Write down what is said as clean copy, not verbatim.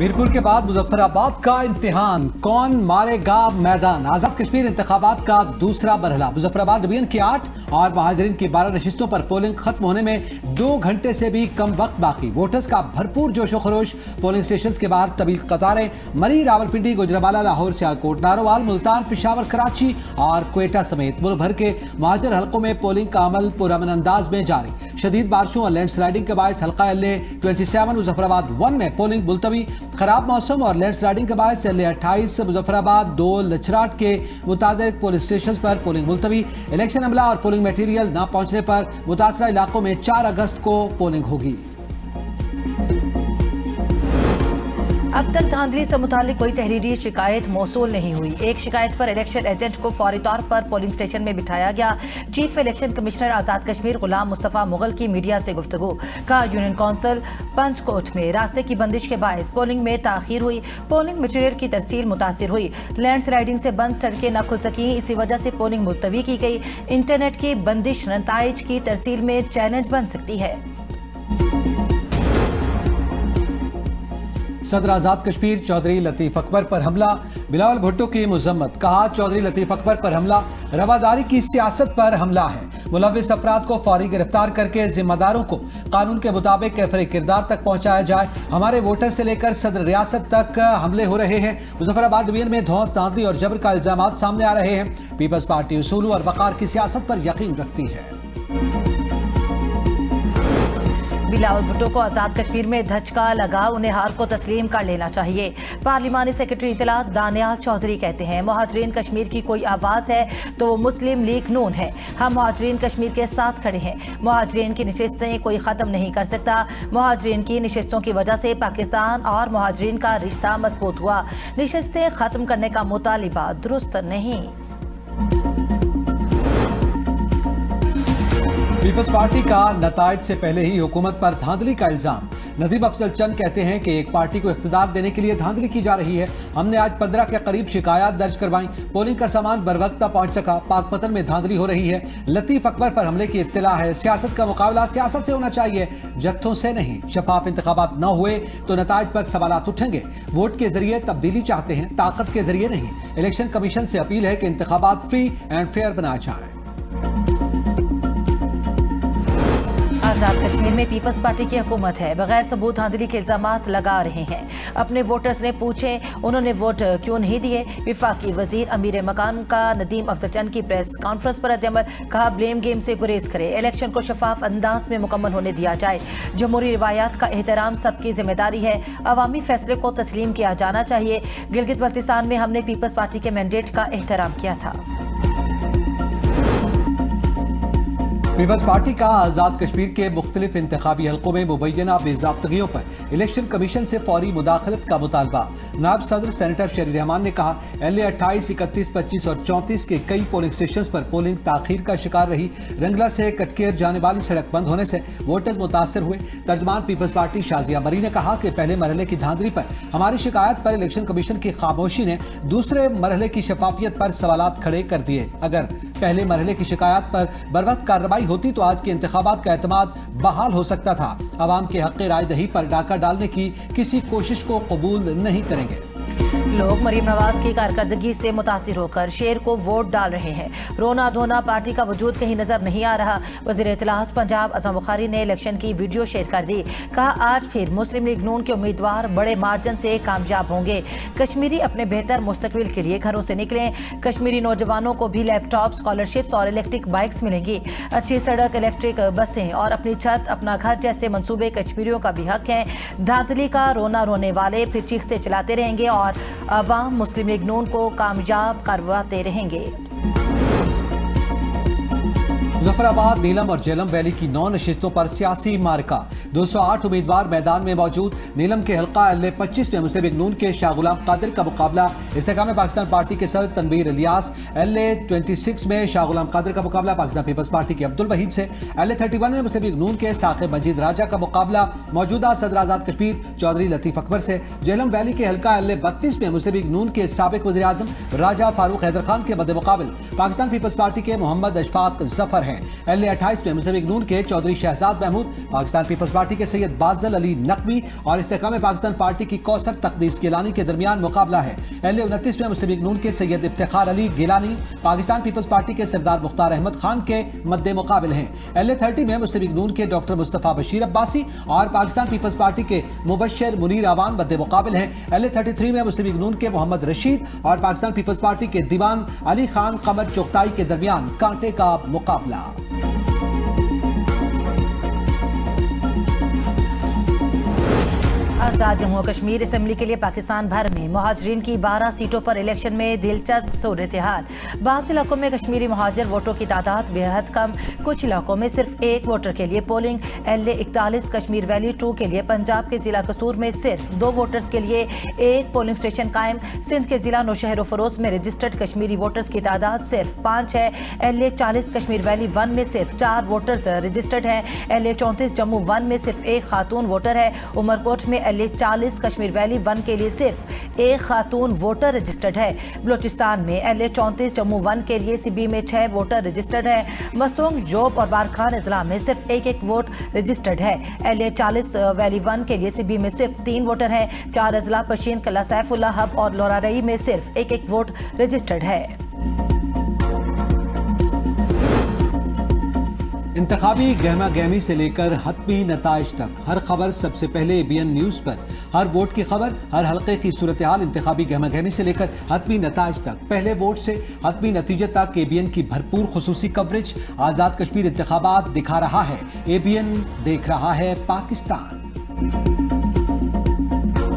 मीरपुर के बाद मुजफ्फराबाद का इम्तिहान, कौन मारेगा मैदान। आजाद कश्मीर इंतखाबात का दूसरा मरहला। मुजफ्फराबाद डिवीजन की 8 और महाजरीन की 12 नशिस्तों पर पोलिंग खत्म होने में 2 घंटे से भी कम वक्त बाकी। वोटर्स का भरपूर जोशो खरोश। पोलिंग स्टेशन के बाहर तवील कतारें। मरी, रावलपिंडी, गुजरांवाला, लाहौर, सियालकोट, नारोवाल, मुल्तान, पेशावर, कराची और क्वेटा समेत मुल्क भर के महाजर हलकों में पोलिंग का अमल पुरअमन अंदाज में जारी। शदीद बारिशों और लैंड स्लाइडिंग के बायस हल्का LA 27 मुजफ्फराबाद 1 में पोलिंग मुलतवी। खराब मौसम और लैंड स्लाइडिंग के बायस LA 28 मुजफ्फराबाद 2 लचराट के मुताबिक पोलिंग स्टेशन पर पोलिंग मुलतवी। इलेक्शन अमला और पोलिंग मटेरियल न पहुंचने पर मुतासरा इलाकों में 4 अगस्त को पोलिंग होगी। अब तक धांधली से मुतालिक कोई तहरीरी शिकायत मौसूल नहीं हुई। एक शिकायत पर इलेक्शन एजेंट को फौरी तौर पर पोलिंग स्टेशन में बिठाया गया। चीफ इलेक्शन कमिश्नर आजाद कश्मीर गुलाम मुस्तफा मुगल की मीडिया से गुफ्तगू। कहा यूनियन काउंसिल पंचकोट में रास्ते की बंदिश के बायस पोलिंग में ताखीर हुई। पोलिंग मटेरियल की तरसील मुतासिर हुई। लैंड स्लाइडिंग से बंद सड़कें न खुल सकी, इसी वजह से पोलिंग मुलतवी की गई। इंटरनेट की बंदिश नताइज की तरसील में चैलेंज बन सकती है। सदर आजाद कश्मीर चौधरी लतीफ अकबर पर हमला। बिलावल भुट्टो की मजम्मत। कहा चौधरी लतीफ अकबर पर हमला रवादारी की सियासत पर हमला है। मुलविस अफराद को फौरी गिरफ्तार करके जिम्मेदारों को कानून के मुताबिक कैफरे किरदार तक पहुंचाया जाए। हमारे वोटर से लेकर सदर रियासत तक हमले हो रहे हैं। मुजफ्फराबाद डिवीजन में धौंस, धांधली और जबर का इल्जामात सामने आ रहे हैं। पीपल्स पार्टी उसूल और वकार की सियासत पर यकीन रखती है। बिलावल भुट्टो को आजाद कश्मीर में धचका लगा, उन्हें हार को तस्लीम कर लेना चाहिए। पार्लिमानी सेक्रेटरी इत्तलात दानियाल चौधरी कहते हैं मुहाजिरीन कश्मीर की कोई आवाज़ है तो वो मुस्लिम लीग नून है। हम मुहाजिरीन कश्मीर के साथ खड़े हैं। मुहाजिरीन की नशिस्तें कोई ख़त्म नहीं कर सकता। मुहाजिरीन की नशिस्तों की वजह से पाकिस्तान और मुहाजिरीन का रिश्ता मजबूत हुआ। नशिस्तें ख़त्म करने का मुतालिबा दुरुस्त नहीं। पीपल्स पार्टी का नताइज से पहले ही हुकूमत पर धांधली का इल्जाम। नदीम अफजल चंद कहते हैं कि एक पार्टी को इख्तिदार देने के लिए धांधली की जा रही है। हमने आज 15 के करीब शिकायत दर्ज करवाई। पोलिंग का सामान बर वक्त पहुंच सका। पाकपतन में धांधली हो रही है। लतीफ अकबर पर हमले की इत्तला है। सियासत का मुकाबला सियासत से होना चाहिए, जत्थों से नहीं। शफाफ इंतखाबात न हुए तो नताइज पर सवालात उठेंगे। वोट के जरिए तब्दीली चाहते हैं, ताकत के जरिए नहीं। इलेक्शन कमीशन से अपील है कि इंतखाबात फ्री एंड फेयर बनाए जाए। आजाद कश्मीर में पीपल्स पार्टी की हुकूमत है, बगैर सबूत धांधली के इल्जामात लगा रहे हैं। अपने वोटर्स ने पूछे उन्होंने वोट क्यों नहीं दिए। विफाकी वजीर अमीर मकान का नदीम अफजल चंद की प्रेस कॉन्फ्रेंस पर रद्द-ए-अमल। कहा ब्लेम गेम से गुरेज करे, इलेक्शन को शफाफ अंदाज में मुकम्मल होने दिया जाए। जमहूरी रिवायात का एहतराम सबकी जिम्मेदारी है। अवामी फैसले को तस्लीम किया जाना चाहिए। गिलगित बल्तिस्तान में हमने पीपल्स पार्टी के मैंडेट का एहतराम किया था। पीपल्स पार्टी का आजाद कश्मीर के मुख्तलिफ इंतखाबी हलकों में मुबैना बेज़ाब्तगियों पर इलेक्शन कमीशन से फौरी मुदाखलत का मुतालबा। नायब सदर सेनेटर शरीर रहमान ने कहा LA 28, 31, 25 और 34 के कई पोलिंग स्टेशन पर पोलिंग ताखीर का शिकार रही। रंगला से कटकेर जाने वाली सड़क बंद होने से वोटर्स मुतासर हुए। तर्जमान पीपल्स पार्टी शाजिया मरी ने कहा कि पहले मरहले की धांधली पर हमारी शिकायत पर इलेक्शन कमीशन की खामोशी ने दूसरे मरहले की शफाफियत पर सवालात खड़े कर दिए। अगर पहले मरहले की शिकायत पर बरवक्त कार्रवाई होती तो आज के इंतखाबात का एतमाद बहाल हो सकता था। अवाम के हक़ राय दही पर डाका डालने की किसी कोशिश को कबूल नहीं करेंगे। लोग मरीम नवाज की कारकर्दगी से मुतासिर होकर शेर को वोट डाल रहे हैं। रोना धोना पार्टी का वजूद कहीं नजर नहीं आ रहा। वज़ीर इत्तलात पंजाब अज़म बुखारी ने इलेक्शन की वीडियो शेयर कर दी। कहा आज फिर मुस्लिम लीग नून के उम्मीदवार बड़े मार्जिन से कामयाब होंगे। कश्मीरी अपने बेहतर मुस्तकबिल के लिए घरों से निकलें। कश्मीरी नौजवानों को भी लैपटॉप, स्कॉलरशिप्स और इलेक्ट्रिक बाइक्स मिलेंगी। अच्छी सड़क, इलेक्ट्रिक बसें और अपनी छत, अपना घर जैसे मंसूबे कश्मीरियों का भी हक है। धांधली का रोना रोने वाले फिर चीखते चलाते रहेंगे और अवाम मुस्लिम लीग नून को कामयाब करवाते रहेंगे। मुजफ्फराबाद, नीलम और झेलम वैली की 9 नशिस्तों पर सियासी मार्का। 208 उम्मीदवार मैदान में मौजूद। नीलम के हल्का LA 25 में मुस्लिम लीग नून के शाह गुलाम कादिर का मुकाबला। इस्तेकाम पाकिस्तान पार्टी के सदर तनवीर इलियास। LA 26 में शाह गुलाम कादिर का मुकाबला पाकिस्तान पीपल्स पार्टी के अब्दुल वहीद से। LA 31 में मुस्लिम लीग नून के साकिब मजीद राजा का मुकाबला मौजूदा सदर आजाद कश्मीर चौधरी लतीफ अकबर से। झेलम वैली के हल्का LA 32 में मुस्लिम लीग नून के साबिक वज़ीर आज़म राजा फारूक हैदर खान के मद्दे मुकाबिल पाकिस्तान पीपल्स पार्टी के मोहम्मद अशफाक जफर है। हैं। LA-28 में मुस्लिम लीग नून के चौधरी शहजाद महमूद, पाकिस्तान पीपल्स पार्टी के सैयद बाज़ल अली नकवी और इस्तेकाम पाकिस्तान पार्टी की कौसर तकदीस गिलानी के दरमियान मुकाबला है। LA-29 में मुस्लिम लीग नून के सैयद इफ्तिखार अली गिलानी पाकिस्तान पीपल्स पार्टी के सरदार मुख्तार अहमद खान के मद्दे मुकाबिल हैं। LA-30 में मुस्लिम लीग नून के डॉक्टर मुस्तफा बशीर अब्बासी और पाकिस्तान पीपल्स पार्टी के मुबश्शिर मुनीर आवान मद्दे मुकाबिल हैं। LA-33 में मुस्लिम लीग नून के मोहम्मद रशीद और पाकिस्तान पीपल्स पार्टी के दीवान अली खान कमर चोगताई के दरमियान कांटे का मुकाबला। आजाद जम्मू और कश्मीर असेंबली के लिए पाकिस्तान भर में मुहाजिरीन की 12 सीटों पर इलेक्शन में दिलचस्प सूरत हाल। बाज़ इलाकों में कश्मीरी मुहाजिर वोटों की तादाद बेहद कम, कुछ इलाकों में सिर्फ एक वोटर के लिए पोलिंग। LA-41 कश्मीर वैली 2 के लिए पंजाब के जिला कसूर में सिर्फ 2 वोटर्स के लिए एक पोलिंग स्टेशन कायम। सिंध के जिला नौशहर फरोज में रजिस्टर्ड कश्मीरी वोटर्स की तादाद सिर्फ 5 है। LA-40 कश्मीर वैली 1 में सिर्फ 4 वोटर्स रजिस्टर्ड हैं। LA-34 जम्मू 1 में सिर्फ एक खातून वोटर है। उमरकोट में LA-40 कश्मीर वैली 1 के लिए सिर्फ एक खातून वोटर रजिस्टर्ड है। बलूचिस्तान में LA-34 जम्मू 1 के लिए CB में 6 वोटर रजिस्टर्ड है। मस्तूंग, जोब और बारखान अजला में सिर्फ एक वोट रजिस्टर्ड है। LA-40 वैली 1 के लिए CB में सिर्फ 3 वोटर हैं। 4 अजला पशीन, कला सैफुल्ला, हब और लोरारई में सिर्फ एक वोट रजिस्टर्ड है। इंतखाबी गहमा गहमी से लेकर हतमी नताइज तक हर खबर सबसे पहले ABN न्यूज़ पर। हर वोट की खबर, हर हल्के की सूरत हाल, इंतखाबी गहमा गहमी से लेकर हतमी नताइज तक, पहले वोट से हतमी नतीजे तक ABN की भरपूर खुसूसी कवरेज। आज़ाद कश्मीर इंतखाबात दिखा रहा है ABN, देख रहा है पाकिस्तान।